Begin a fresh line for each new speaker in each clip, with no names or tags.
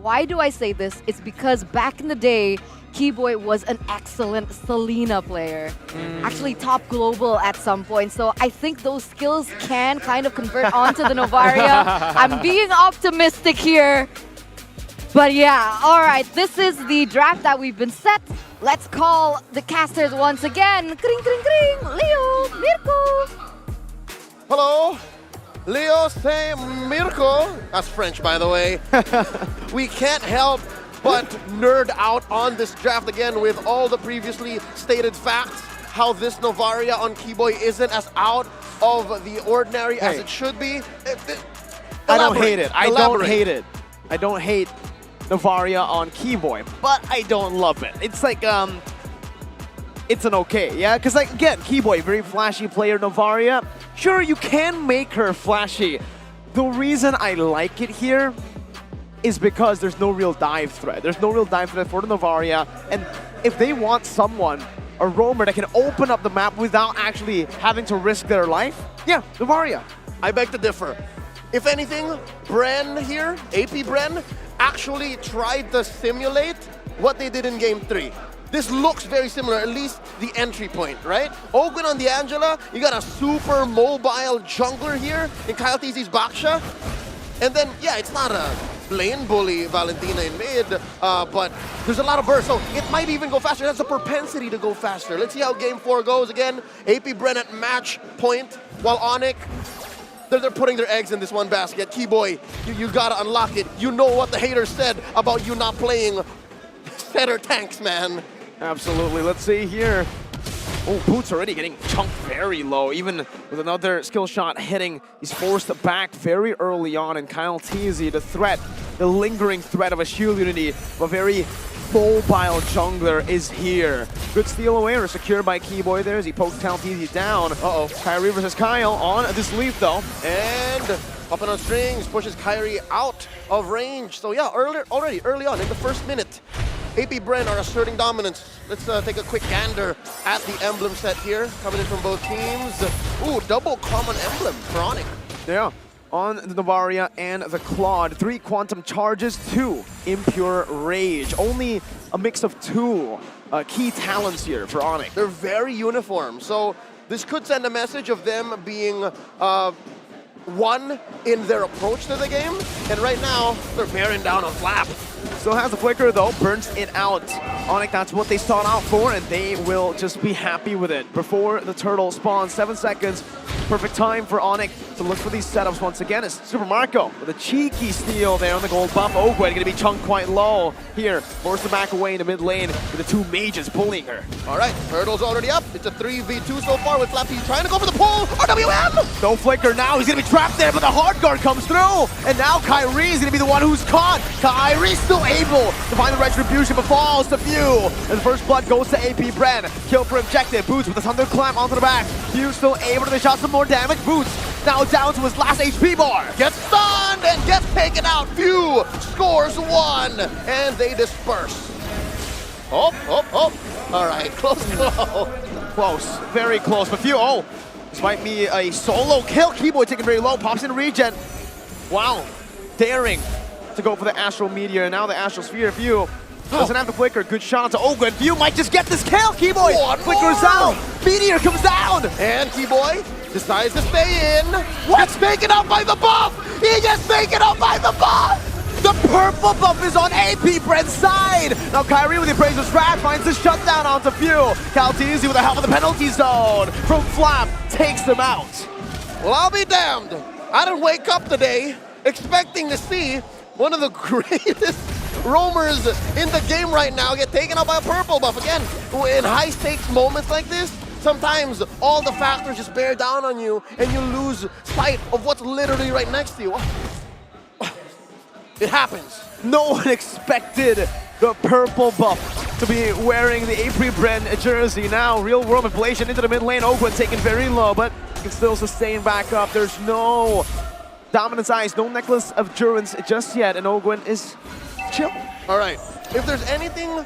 why do I say this? It's because back in the day, Keyboy was an excellent Selena player. Actually top global at some point. So I think those skills can kind of convert onto the Novaria. I'm being optimistic here. But yeah, all right, this is the draft that we've been set. Let's call the casters once again. Kring, kring, kring. Leo, Mirko.
Hello, Leo say Mirko. That's French, by the way. We can't help but nerd out on this draft again with all the previously stated facts. How this Novaria on Keyboy isn't as out of the ordinary as it should be.
I don't hate it. I don't
Elaborate.
hate it. I don't hate Novaria on Keyboy, but I don't love it. It's like, it's an okay, yeah? Because, like, again, Keyboy, very flashy player. Novaria, sure, you can make her flashy. The reason I like it here is because there's no real dive threat. There's no real dive threat for the Novaria, and if they want someone, a roamer that can open up the map without actually having to risk their life, yeah, Novaria.
I beg to differ. If anything, Bren here, AP Bren, actually tried to simulate what they did in Game 3. This looks very similar, at least the entry point, right? Ogwen on the Angela, you got a super mobile jungler here in Kyle TZ's Baksha. And then, yeah, it's not a lane bully Valentina in mid, but there's a lot of burst, so it might even go faster. It has a propensity to go faster. Let's see how Game 4 goes again. AP Bren at match point, while Onic, they're putting their eggs in this one basket. Keyboy, you gotta unlock it. You know what the haters said about you not playing center tanks, man.
Absolutely. Let's see here. Oh, Boots already getting chunked very low. Even with another skill shot hitting, he's forced back very early on. And Kyle TZ, the threat, the lingering threat of a shield unity, of a very mobile jungler is here. Good steal away, secured by Keyboy there as he pokes Kyle TZ down. Uh-oh, Kyrie versus Kyle on this leaf though.
And popping on strings, pushes Kyrie out of range. So yeah, already early on in the first minute, AP Bren are asserting dominance. Let's take a quick gander at the emblem set here, coming in from both teams. Ooh, double common emblem for Onic.
Yeah, on the Novaria and the Claude. 3 quantum charges, 2 impure rage. Only a mix of 2 key talents here for Onic.
They're very uniform, so this could send a message of them being one in their approach to the game. And right now, they're bearing down a flap.
Still has the flicker though, burns it out. Onic, that's what they sought out for, and they will just be happy with it. Before the turtle spawns, 7 seconds. Perfect time for Onic to look for these setups once again. It's Super Marco with a cheeky steal there on the gold buff. Ogwen gonna be chunked quite low here. Forced to back away in the mid lane with the 2 mages bullying her.
All right, turtle's already up. It's a 3v2 so far with Flappy trying to go for the pull. RWM!
No flicker now, he's gonna be trapped there, but the hard guard comes through. And now Kyrie's gonna be the one who's caught. Kyrie's still able to find the retribution, but falls to Few. And the first blood goes to AP Bren. Kill for objective. Boots with a thunderclap onto the back. Few still able to shot some more damage. Boots now down to his last HP bar.
Gets stunned and gets taken out. Few scores 1, and they disperse. Oh. All right, close.
Close, very close. But Few, this might be a solo kill. Keyboy taken very low, pops in regen. Wow, daring to go for the Astral Meteor, and now the Astral Sphere. Few doesn't have the flicker. Good shot to Ogwen. Few might just get this kill. Keyboy flickers out. Meteor comes down.
And Keyboy decides to stay in. Gets taken out by the buff. He gets taken out by the buff.
The purple buff is on AP Bren's side. Now Kyrie with the Appraiser's Rat finds the shutdown onto Few. Kyle TZ with the help of the penalty zone from Flap takes them out.
Well, I'll be damned. I didn't wake up today expecting to see one of the greatest roamers in the game right now get taken out by a purple buff. Again, in high stakes moments like this, sometimes all the factors just bear down on you and you lose sight of what's literally right next to you. It happens.
No one expected the purple buff to be wearing the AP Bren jersey. Now, real world manipulation into the mid lane. Ogwen taken very low, but can still sustain back up. There's no dominance eyes, no necklace of endurance just yet, and Ogwen is chill.
All right, if there's anything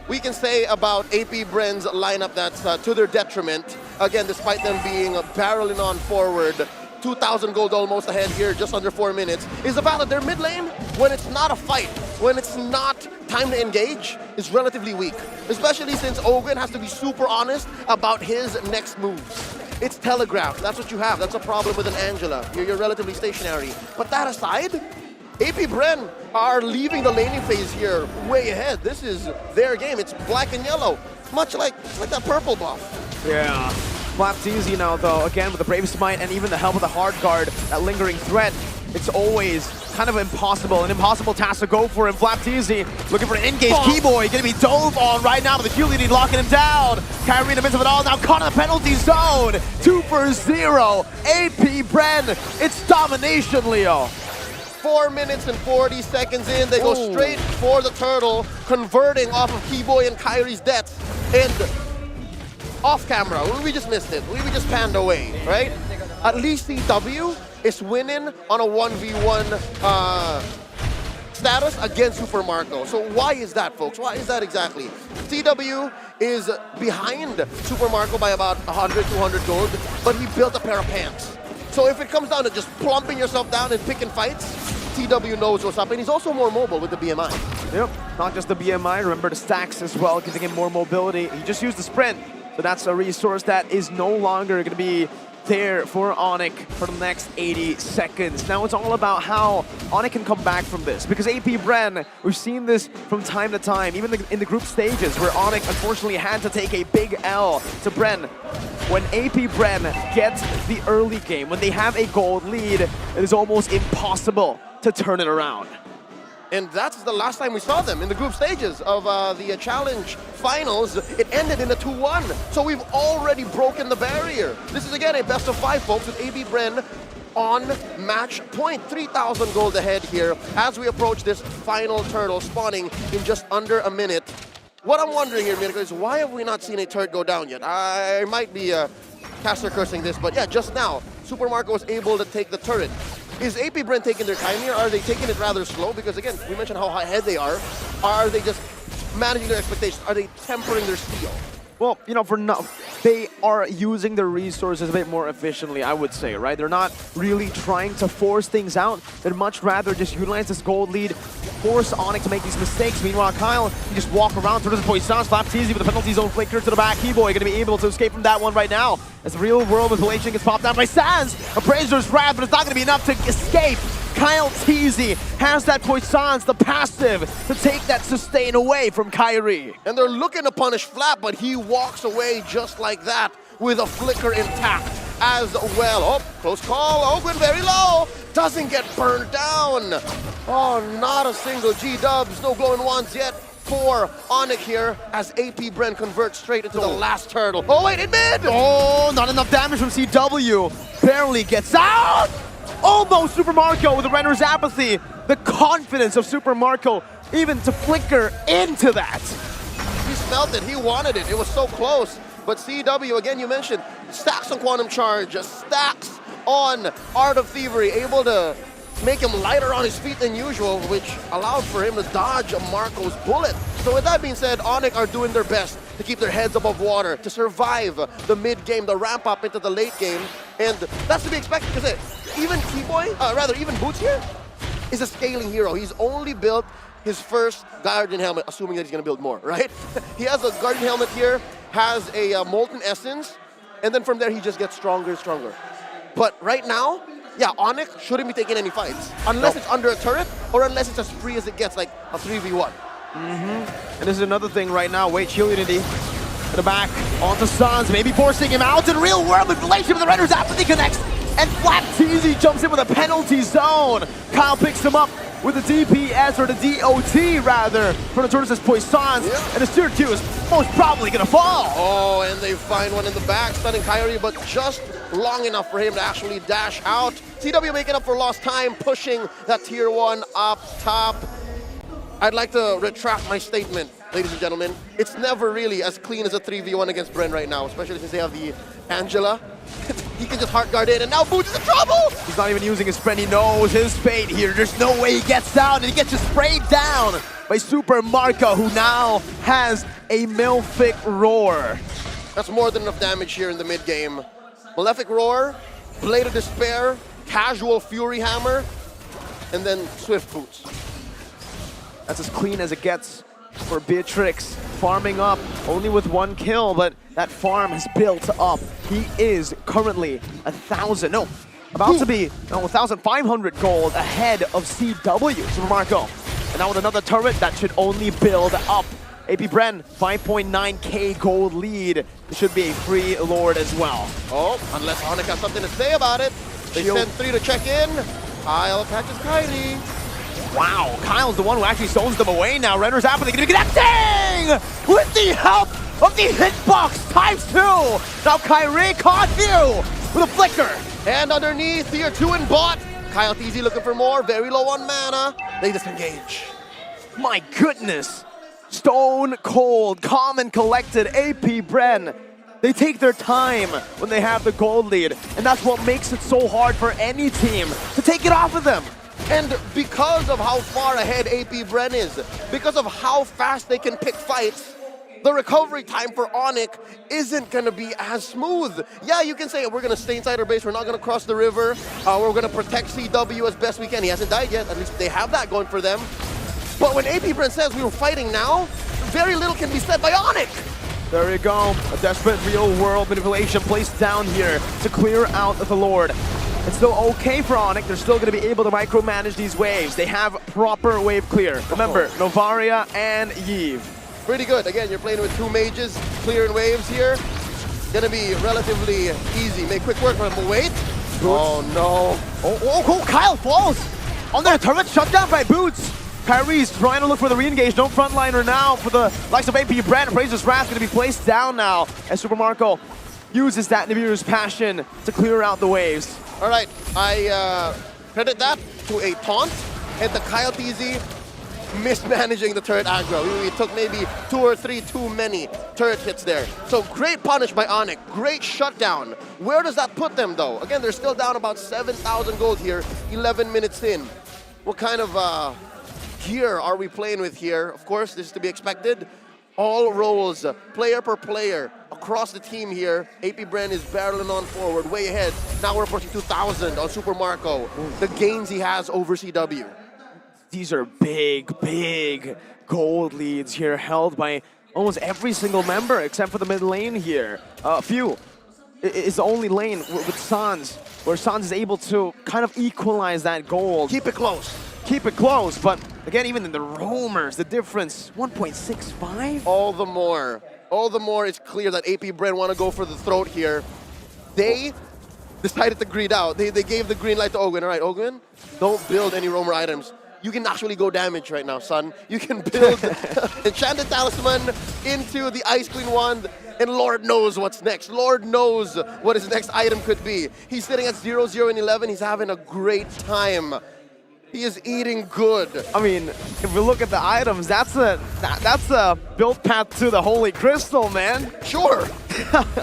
we can say about AP Bren's lineup that's to their detriment, again, despite them being barreling on forward, 2,000 gold almost ahead here, just under 4 minutes, is the fact that their mid lane, when it's not a fight, when it's not time to engage, is relatively weak. Especially since Ogun has to be super honest about his next moves. It's telegraphed. That's what you have. That's a problem with an Angela. You're relatively stationary. But that aside, AP Bren are leaving the laning phase here way ahead. This is their game. It's black and yellow, much like that purple buff.
Yeah. Flap's easy now, though. Again, with the Brave Smite and even the help of the Hard Guard, that lingering threat, it's always kind of impossible. An impossible task to go for him. Flap's easy, looking for an engaged Keyboy. Gonna be dove on right now, but the Q lead locking him down. Kyrie in the midst of it all, now caught in the penalty zone. 2 for 0. AP Bren, it's domination, Leo.
4 minutes and 40 seconds in, they go straight for the turtle, converting off of Keyboy and Kyrie's deaths. And off camera, we just missed it. We just panned away, right? At least CW is winning on a 1v1 status against Super Marco. So why is that, folks? Why is that exactly? CW is behind Super Marco by about 100, 200 gold, but he built a pair of pants. So if it comes down to just plumping yourself down and picking fights, TW knows what's up, and he's also more mobile with the BMI.
Yep, not just the BMI, remember the stacks as well, giving him more mobility. He just used the sprint, so that's a resource that is no longer going to be there for Onic for the next 80 seconds. Now it's all about how Onic can come back from this, because AP Bren, we've seen this from time to time, even in the group stages, where Onic unfortunately had to take a big L to Bren. When AP Bren gets the early game, when they have a gold lead, it is almost impossible to turn it around.
And that's the last time we saw them in the group stages of the challenge finals. It ended in a 2-1. So we've already broken the barrier. This is again a best of 5, folks, with AB Bren on match point. 3,000 gold ahead here as we approach this final turtle spawning in just under a minute. What I'm wondering here, Mirko, is why have we not seen a turret go down yet? I might be caster cursing this, but yeah, just now, Super Marco was able to take the turret. Is AP Bren taking their time here? Are they taking it rather slow? Because again, we mentioned how high ahead they are. Are they just managing their expectations? Are they tempering their steel?
Well, you know, for now, they are using their resources a bit more efficiently, I would say, right? They're not really trying to force things out. They'd much rather just utilize this gold lead, force Onic to make these mistakes. Meanwhile, Kyle, he just walk around, turns his Poison, slaps easy with the penalty zone flicker to the back. Keyboy gonna be able to escape from that one right now. As the real world manipulation gets popped down by Sans. Appraiser's wrath, but it's not gonna be enough to escape. Kyle Teasy has that Poisons, the passive, to take that sustain away from Kyrie.
And they're looking to punish Flap, but he walks away just like that with a flicker intact as well. Oh, close call. Ogun very low. Doesn't get burned down. Oh, not a single G-dubs. No glowing wands yet for Onic here as AP Bren converts straight into the last turtle. Oh, wait, in mid!
Oh, not enough damage from CW. Barely gets out. Almost Super Marco with the Renner's apathy. The confidence of Super Marco even to flicker into that.
He smelled it. He wanted it. It was so close. But CW, again, you mentioned, stacks on Quantum Charge, stacks on Art of Thievery, able to make him lighter on his feet than usual, which allowed for him to dodge Marco's bullet. So with that being said, Onic are doing their best to keep their heads above water, to survive the mid-game, the ramp-up into the late game. And that's to be expected, because even Keyboy, even Boots here, is a scaling hero. He's only built his first Guardian Helmet, assuming that he's going to build more, right? He has a Guardian Helmet here, has a Molten Essence, and then from there he just gets stronger and stronger. But right now, yeah, Onic shouldn't be taking any fights, unless it's under a turret, or unless it's as free as it gets, like a 3v1.
And this is another thing right now. Wait, Shield Unity to the back, onto Sans, maybe forcing him out in real world manipulation, but the Renner's apathy connects, and Flap Teasy jumps in with a penalty zone. Kyle picks him up with the DPS, or the DOT rather, from the Tortoise's Poisons, and his tier 2 is most probably gonna fall.
Oh, and they find one in the back, stunning Kyrie, but just long enough for him to actually dash out. CW making up for lost time, pushing that tier 1 up top. I'd like to retract my statement, ladies and gentlemen. It's never really as clean as a 3v1 against Bren right now, especially since they have the Angela. He can just heart guard in, and now Boots is in trouble!
He's not even using his sprint. He knows his fate here. There's no way he gets down, and he gets just sprayed down by Super Marco, who now has a Malefic Roar.
That's more than enough damage here in the mid game. Malefic Roar Blade of Despair, casual Fury Hammer, and then Swift Boots.
That's as clean as it gets for Beatrix. Farming up only with 1 kill, but that farm has built up. He is currently 1,500 gold ahead of CW, Super Marco. And now with another turret, that should only build up. AP Bren, 5.9k gold lead. It should be a free Lord as well.
Oh, unless Onic has something to say about it. They
Shield.
send 3 to check in. Kyle catches Kyrie.
Wow, Kyle's the one who actually zones them away now. Renner's happening, gonna be connecting! With the help of the hitbox ×2! Now Kyrie caught you with a flicker.
And underneath, tier 2 in bot. Kyle TZ looking for more, very low on mana. They disengage.
My goodness. Stone cold, calm and collected, AP Bren. They take their time when they have the gold lead, and that's what makes it so hard for any team to take it off of them.
And because of how far ahead AP Bren is, because of how fast they can pick fights, the recovery time for Onic isn't going to be as smooth. Yeah, you can say, we're going to stay inside our base, we're not going to cross the river, we're going to protect CW as best we can. He hasn't died yet, at least they have that going for them. But when AP Bren says we were fighting now, very little can be said by Onic.
There you go, a desperate real-world manipulation placed down here to clear out the Lord. It's still okay for Onic, they're still going to be able to micromanage these waves. They have proper wave clear. Remember, Novaria and Yves.
Pretty good. Again, you're playing with 2 mages, clearing waves here. Gonna be relatively easy. Make quick work from him. Wait. Oh no.
Oh, Kyle falls! On their turret, shut down by Boots. Kyrie's trying to look for the re-engage. No frontliner now for the likes of AP Bren. Fraser's Wrath going to be placed down now as Super Marco uses that Nibiru's Passion to clear out the waves.
All right, I credit that to a taunt and the Kyle TZ mismanaging the turret aggro. He took maybe 2 or 3 too many turret hits there. So great punish by Onic, great shutdown. Where does that put them though? Again, they're still down about 7,000 gold here, 11 minutes in. What kind of gear are we playing with here? Of course, this is to be expected. All roles, player per player, across the team here. AP Bren is barreling on forward, way ahead. Now we're approaching 2,000 on Super Marco. The gains he has over CW.
These are big gold leads here held by almost every single member except for the mid lane here. A few is the only lane with Sans, where Sans is able to kind of equalize that gold.
Keep it close.
Keep it close, but again, even in the roamers, the difference, 1.65?
All the more it's clear that AP Bren want to go for the throat here. They decided to greed out. They gave the green light to Ogwin. All right, Ogwin, don't build any roamer items. You can actually go damage right now, son. You can build Enchanted Talisman into the Ice Queen Wand, and Lord knows what's next. Lord knows what his next item could be. He's sitting at 0-0 and 11. He's having a great time. He is eating good.
I mean, if we look at the items, that's a build path to the Holy Crystal, man.
Sure.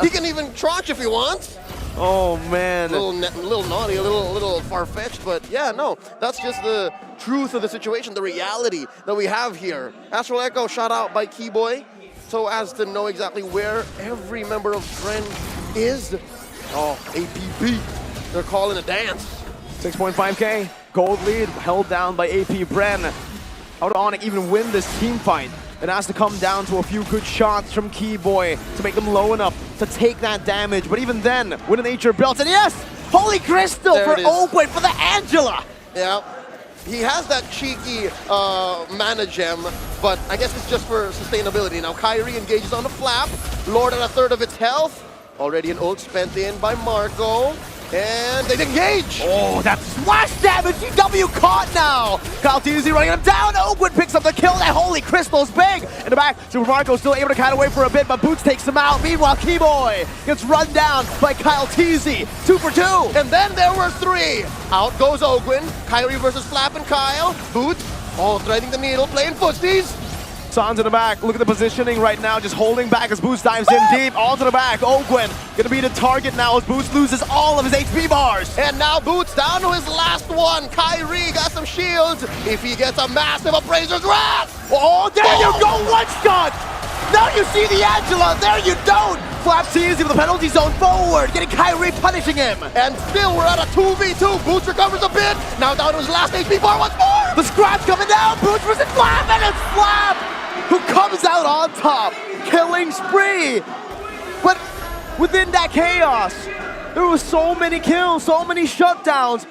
He can even trotch if he wants.
Oh, man.
A little naughty, a little far-fetched, but yeah, no. That's just the truth of the situation, the reality that we have here. Astral Echo shot out by Keyboy, so as to know exactly where every member of Bren is. Oh, APB. They're calling a dance.
6.5k, gold lead held down by AP Bren. How did Onic even win this team fight? It has to come down to a few good shots from Keyboy to make them low enough to take that damage. But even then, Wind of Nature built, and yes! Holy Crystal
there
for Open for the Angela!
Yeah, he has that cheeky mana gem, but I guess it's just for sustainability. Now Kyrie engages on the flap, Lord at 1/3 of its health. Already an ult spent in by Marco. And they engage!
Oh, that splash damage! CW caught now! Kyle TZ running him down! Oakwood picks up the kill! That Holy Crystal's big! In the back, Super Marco still able to cut away for a bit, but Boots takes him out. Meanwhile, Keyboy gets run down by Kyle TZ. 2 for 2!
And then there were 3! Out goes Ogwin. Kyrie versus Flap and Kyle. Boots, all threading the needle, playing footsies.
Sans in the back, look at the positioning right now, just holding back as Boots dives in deep, all to the back. Ogwin gonna be the target now as Boots loses all of his HP bars.
And now Boots down to his last one. Kyrie got some shields. If he gets a massive Appraiser's Wrath.
Oh, there you go, one shot! Now you see the Angela, there you don't! Flaps easy with the penalty zone forward, getting Kyrie punishing him.
And still we're at a 2v2. Boots recovers a bit. Now down to his last HP bar once more.
The scrap's coming down, Boots versus Flap, and it's Flap who comes out on top. Killing spree. But within that chaos, there was so many kills, so many shutdowns.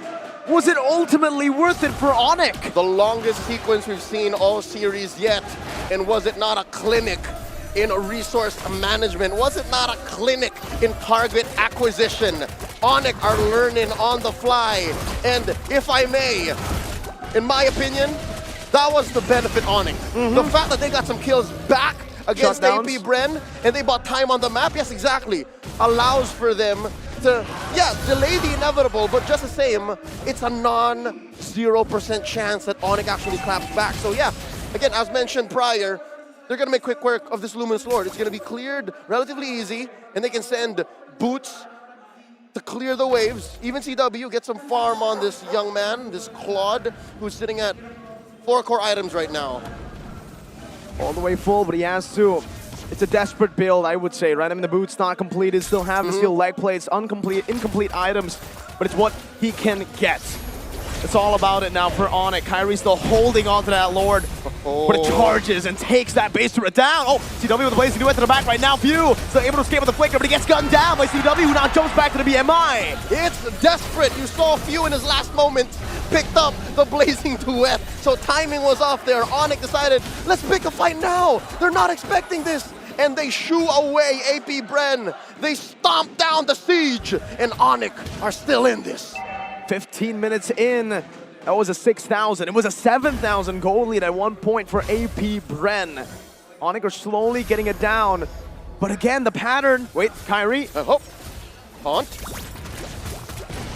Was it ultimately worth it for Onic?
The longest sequence we've seen all series yet. And was it not a clinic in resource management? Was it not a clinic in target acquisition? Onic are learning on the fly. And if I may, in my opinion, that was the benefit Onic. The fact that they got some kills back against AP Bren and they bought time on the map, yes, exactly, allows for them to, delay the inevitable, but just the same, it's a non-0% chance that Onic actually claps back. So yeah, again, as mentioned prior, they're gonna make quick work of this Luminous Lord. It's gonna be cleared relatively easy, and they can send Boots to clear the waves. Even CW gets some farm on this young man, this Claude, who's sitting at 4 core items right now.
All the way full, but he has to. It's a desperate build, I would say, right? I mean, the boot's not completed, still have the steel leg plates, incomplete items, but it's what he can get. It's all about it now for Onic. Kyrie's still holding on to that Lord, but it charges and takes that base turret down. Oh, CW with the blazing duet to the back right now. Few still able to escape with the flicker, but he gets gunned down by CW, who now jumps back to the BMI.
It's desperate. You saw Few in his last moment picked up the blazing duet, so timing was off there. Onic decided, let's pick a fight now. They're not expecting this. And they shoo away AP Bren. They stomp down the siege, and Onic are still in this.
15 minutes in, that was a 6,000. It was a 7,000 gold lead at one point for AP Bren. Onic are slowly getting it down, but again, the pattern. Wait, Kyrie.
Taunt.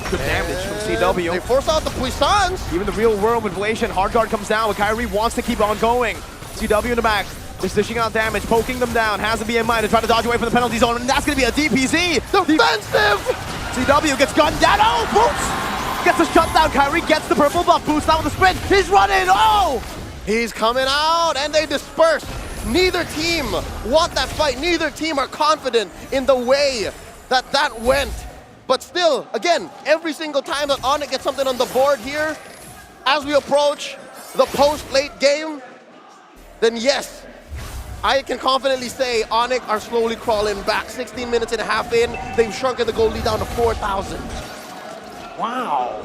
Good damage from CW.
They force out the Puissance.
Even the real world with Blation, hard guard comes down, but Kyrie wants to keep on going. CW in the back. Just dishing out damage, poking them down, has a BMI to try to dodge away from the penalty zone, and that's going to be a DPZ.
Defensive!
CW gets gunned down. Oh, Boots gets the shutdown. Kyrie gets the purple buff. Boots now with the sprint. He's running. Oh!
He's coming out, and they disperse. Neither team want that fight. Neither team are confident in the way that went. But still, again, every single time that Onic gets something on the board here, as we approach the post-late game, then yes, I can confidently say Onic are slowly crawling back. 16 minutes and a half in, they've shrunken the gold lead down to 4,000.
Wow.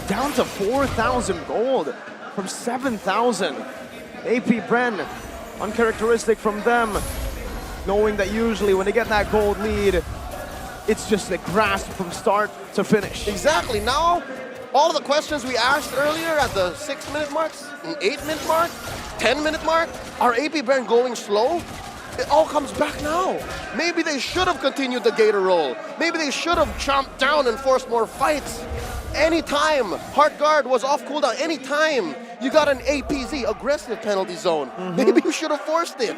Down to 4,000 gold from 7,000. AP Bren, uncharacteristic from them, knowing that usually when they get that gold lead, it's just a grasp from start to finish.
Exactly. Now, all of the questions we asked earlier at the 6-minute marks, 8-minute mark, 10-minute mark, are AP Bren going slow? It all comes back now. Maybe they should have continued the Gator roll. Maybe they should have chomped down and forced more fights. Anytime Heart Guard was off cooldown, anytime you got an APZ, aggressive penalty zone, maybe you should have forced it.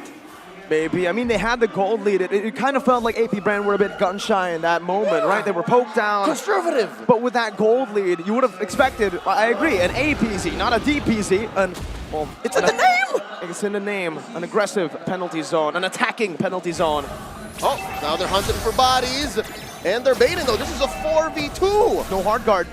Maybe. I mean, they had the gold lead. It kind of felt like AP Bren were a bit gun-shy in that moment, right? They were poked down.
Conservative.
But with that gold lead, you would have expected, I agree, an APZ, not a DPZ. Well,
it's in the name!
It's in the name. An aggressive penalty zone, an attacking penalty zone.
Oh, now they're hunting for bodies. And they're baiting, though. This is a 4v2.
No hard guard.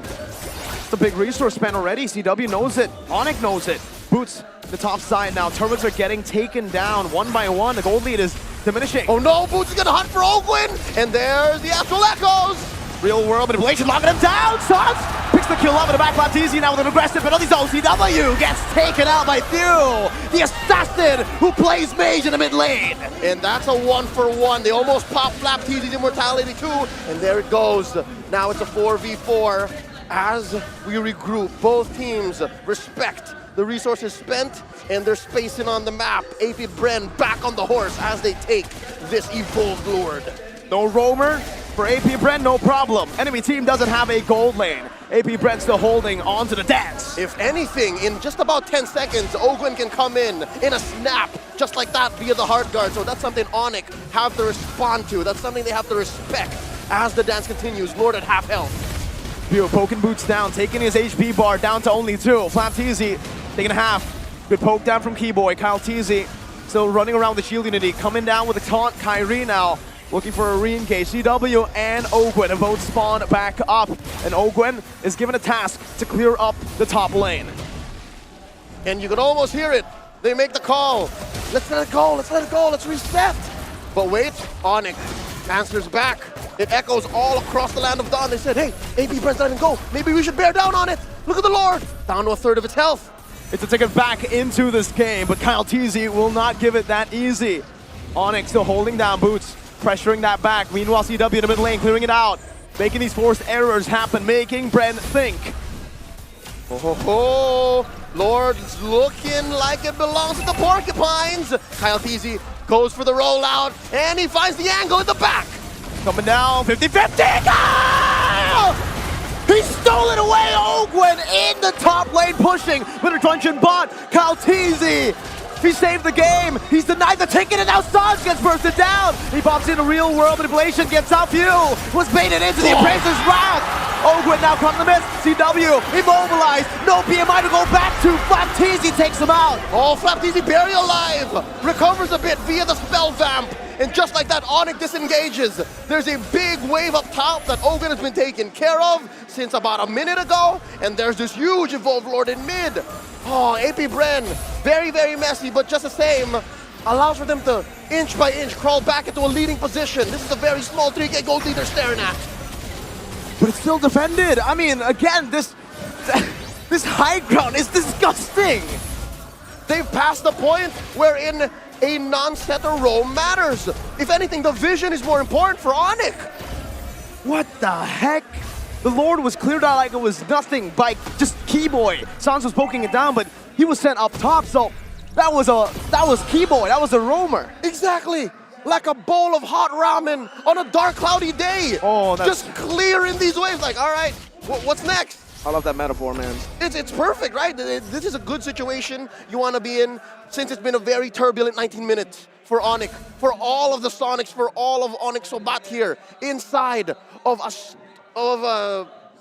It's a big resource span already. CW knows it. Onic knows it. Boots the top side now. Turrets are getting taken down one by one. The gold lead is diminishing.
Oh no, Boots is gonna hunt for Ogwin! And there's the Astral Echoes!
Real world manipulation, locking him down. Suns picks the kill up in the back left easy now with an aggressive penalty zone. CW gets taken out by Few, the assassin who plays mage in the mid lane.
And that's a 1-for-1. They almost popped Flap TZ's Immortality too. And there it goes. Now it's a 4v4. As we regroup, both teams respect the resources spent, and they're spacing on the map. AP Bren back on the horse as they take this evolved Lord.
No roamer for AP Bren, no problem. Enemy team doesn't have a gold lane. AP Bren still holding on to the dance.
If anything, in just about 10 seconds, Ogwin can come in a snap, just like that via the hard guard. So that's something Onic have to respond to. That's something they have to respect as the dance continues. Lord at half health.
Few poking Boots down, taking his HP bar down to only 2. Flap TZ taking a half. Good poke down from Keyboy. Kyle TZ still running around the shield unity, coming down with a taunt. Kyrie now looking for a re-engage. CW and Ogwen have both spawned back up, and Ogwen is given a task to clear up the top lane.
And you can almost hear it. They make the call. Let's let it go, let's let it go, let's reset. But wait, Onic answers back. It echoes all across the land of Dawn. They said, hey, AP Bren's letting go. Maybe we should bear down on it. Look at the Lord. Down to a third of its health.
It's a ticket back into this game, but Kyle TZ will not give it that easy. Onic still holding down Boots, pressuring that back. Meanwhile, CW in the mid lane, clearing it out, making these forced errors happen, making Bren think.
Oh, Lord's looking like it belongs to the Porcupines. Kyle TZ goes for the rollout, and he finds the angle at the back.
Coming down, 50-50, Kyle! He stole it away, Ogwen in the top lane pushing with a Truncheon bot. Kyle TZ, he saved the game. He's denied the ticket, and now Sanj gets bursted down. He pops in a real world manipulation, gets out View, was baited into the Appraiser's wrath. Ogwen now comes to miss. CW immobilized, no BMI to go back to. Flap TZ takes him out.
Oh, Flap TZ buried alive. Recovers a bit via the spell vamp. And just like that, Onic disengages. There's a big wave up top that Ogwen has been taken care of since about a minute ago. And there's this huge Evolved Lord in mid. Oh, AP Bren, very, very messy, but just the same, allows for them to inch by inch crawl back into a leading position. This is a very small 3K gold lead they're staring at.
But it's still defended. I mean, again, this high ground is disgusting.
They've passed the point wherein a non-setter role matters. If anything, the vision is more important for Onic.
What the heck? The Lord was cleared out like it was nothing by just Keyboy. Sans was poking it down, but he was sent up top, so that was Keyboy, that was a roamer.
Exactly. Like a bowl of hot ramen on a dark, cloudy day.
Oh, that's...
just clearing these waves like, all right, what's next?
I love that metaphor, man.
It's perfect, right? This is a good situation you want to be in since it's been a very turbulent 19 minutes for Onic, for all of the Sonics, for all of Onic Sobat here inside of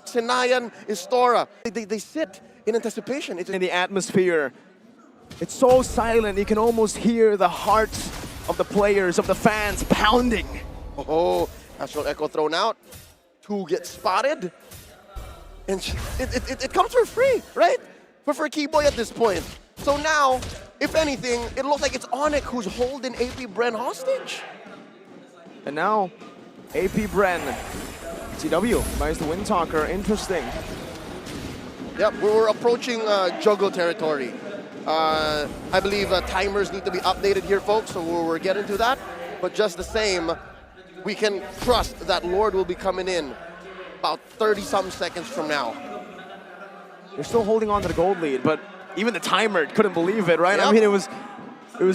Sinayan Istora. They sit in anticipation. It's
in the atmosphere. It's so silent, you can almost hear the hearts of the players, of the fans pounding.
Oh, Astral Echo thrown out. 2 get spotted. And it comes for free, right? For Keyboy at this point. So now, if anything, it looks like it's Onic who's holding AP Bren hostage.
And now, AP Bren, CW, buys the Wind Talker, interesting.
Yep, we're approaching juggle territory. I believe timers need to be updated here, folks, so we're getting to that. But just the same, we can trust that Lord will be coming in about 30-something seconds from now.
They're still holding on to the gold lead, but even the timer couldn't believe it, right?
Yep.
I mean, it was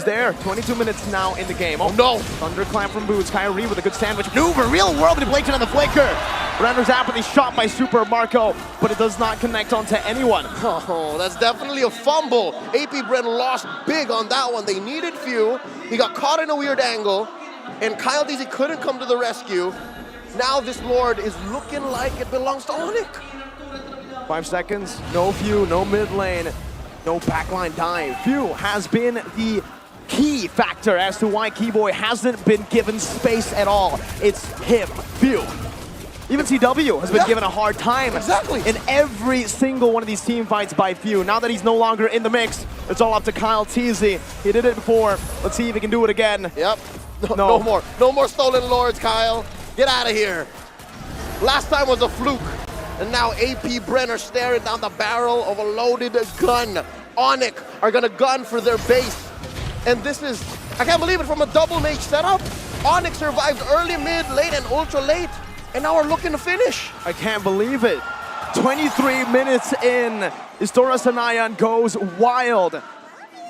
there. 22 minutes now in the game.
Oh no!
Thunderclap from Boots. Kyrie with a good sandwich maneuver. Real world manipulation on the flicker. Render's apathy shot by Super Marco, but it does not connect onto anyone.
Oh, that's definitely a fumble. AP Bren lost big on that one. They needed few. He got caught in a weird angle, and Kyle DZ couldn't come to the rescue. Now this Lord is looking like it belongs to Onic.
5 seconds, no Few, no mid lane, no backline dive. Few has been the key factor as to why Keyboy hasn't been given space at all. It's him, Few. Even CW has been given a hard time in every single one of these team fights by Few. Now that he's no longer in the mix, it's all up to Kyle TZ. He did it before. Let's see if he can do it again.
Yep. No more. No more stolen Lords, Kyle. Get out of here. Last time was a fluke. And now AP Bren are staring down the barrel of a loaded gun. Onic are gonna gun for their base. And this is, I can't believe it, from a double mage setup. Onic survived early, mid, late, and ultra late. And now we're looking to finish.
I can't believe it. 23 minutes in, Istora Sanayan goes wild.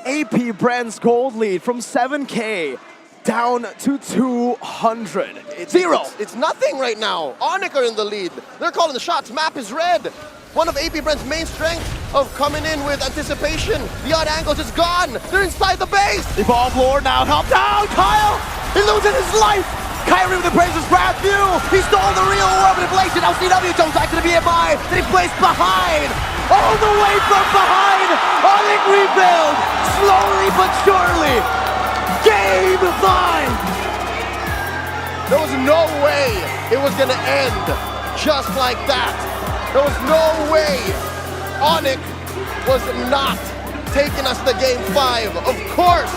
AP Bren's gold lead from 7K down to 200. Zero.
It's nothing right now. Onic are in the lead. They're calling the shots. Map is red. One of AP Bren's main strengths of coming in with anticipation. The odd angles is gone. They're inside the base.
Evolved Lord now helped out. Kyle, he loses his life. Kyrie with the Appraiser's wrath. View. He stole the real world manipulation. Now CW jumps back to the BMI. Then he placed behind. All the way from behind. Onic rebuild. Slowly but surely. Game 5!
There was no way it was gonna end just like that. There was no way Onic was not taking us to game 5. Of course.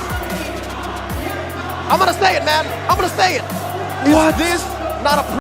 I'm gonna say it, man. I'm gonna say it. Is this not a